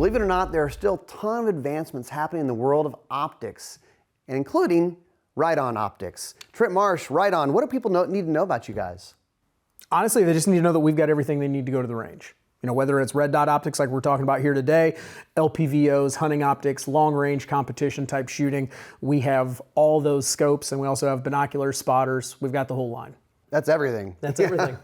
Believe it or not, there are still a ton of advancements happening in the world of optics, and including Riton Optics. Trent Marsh, Riton, what do people need to know about you guys? Honestly, they just need to know that we've got everything they need to go to the range. You know, whether it's red dot optics like we're talking about here today, LPVOs, hunting optics, long range competition type shooting, we have all those scopes, and we also have binoculars, spotters. We've got the whole line. That's everything. That's everything.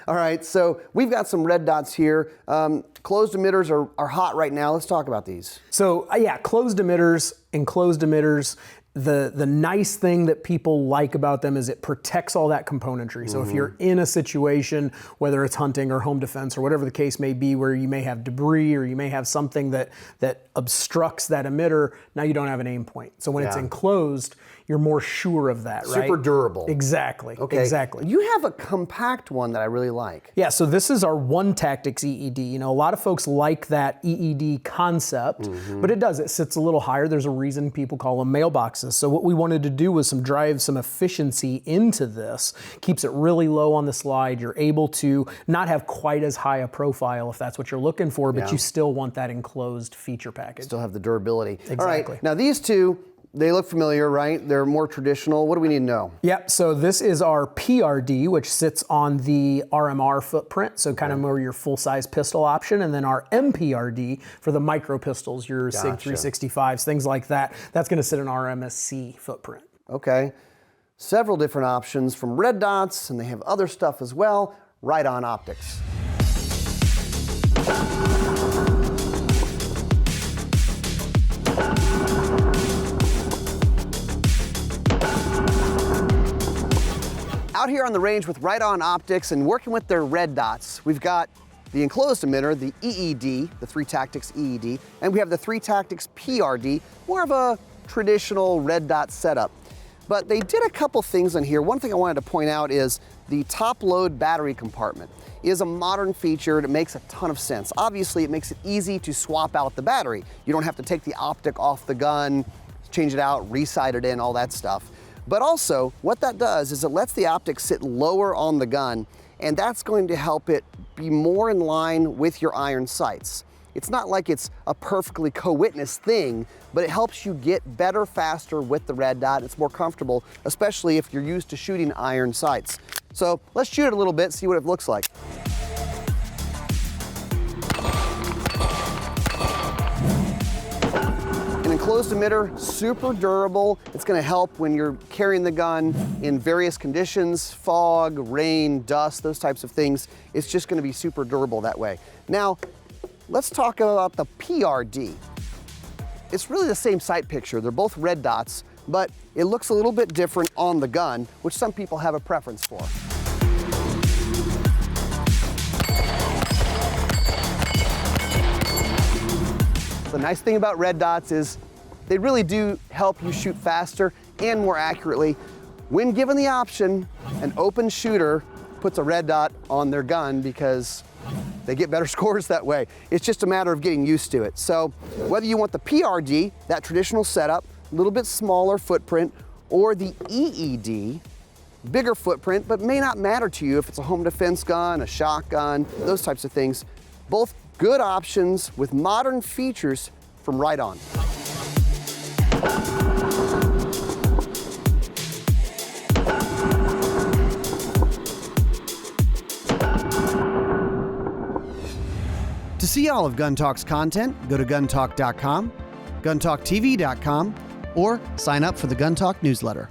All right, so we've got some red dots here. Closed emitters are hot right now. Let's talk about these. So yeah, closed emitters, enclosed emitters. The nice thing that people like about them is it protects all that componentry. So if you're in a situation, whether it's hunting or home defense or whatever the case may be, where you may have debris or you may have something that obstructs that emitter, now you don't have an aim point. So when it's enclosed, you're more sure of that, right? Super durable. Exactly, okay. Exactly. You have a compact one that I really like. Yeah, so this is our one Tactix EED. You know, a lot of folks like that EED concept, but it sits a little higher. There's a reason people call them mailboxes. So what we wanted to do was drive some efficiency into this. Keeps it really low on the slide. You're able to not have quite as high a profile if that's what you're looking for, but you still want that enclosed feature package. Still have the durability. Exactly. All right, now these two, they look familiar, right? They're more traditional. What do we need to know? Yep, so this is our PRD, which sits on the RMR footprint, so kind of more your full-size pistol option, and then our MPRD for the micro pistols, your SIG 365s, things like that. That's gonna sit in our MSC footprint. Okay, several different options from red dots, and they have other stuff as well. Riton Optics. Out here on the range with Riton Optics and working with their red dots, we've got the enclosed emitter, the EED, the 3 Tactix EED, and we have the 3 Tactix PRD, more of a traditional red dot setup. But they did a couple things on here. One thing I wanted to point out is the top load battery compartment is a modern feature that makes a ton of sense. Obviously, it makes it easy to swap out the battery. You don't have to take the optic off the gun, change it out, re-sight it in, all that stuff. But also, what that does is it lets the optic sit lower on the gun, and that's going to help it be more in line with your iron sights. It's not like it's a perfectly co-witness thing, but it helps you get better, faster with the red dot. It's more comfortable, especially if you're used to shooting iron sights. So let's shoot it a little bit, see what it looks like. Enclosed emitter, super durable. It's going to help when you're carrying the gun in various conditions, fog, rain, dust, those types of things. It's just going to be super durable that way. Now, let's talk about the PRD. It's really the same sight picture. They're both red dots, but it looks a little bit different on the gun, which some people have a preference for. The nice thing about red dots is they really do help you shoot faster and more accurately. When given the option, an open shooter puts a red dot on their gun because they get better scores that way. It's just a matter of getting used to it. So whether you want the PRD, that traditional setup, a little bit smaller footprint, or the EED, bigger footprint, but may not matter to you if it's a home defense gun, a shotgun, those types of things, both good options with modern features from Riton. To see all of Gun Talk's content, go to guntalk.com, guntalktv.com, or sign up for the Gun Talk newsletter.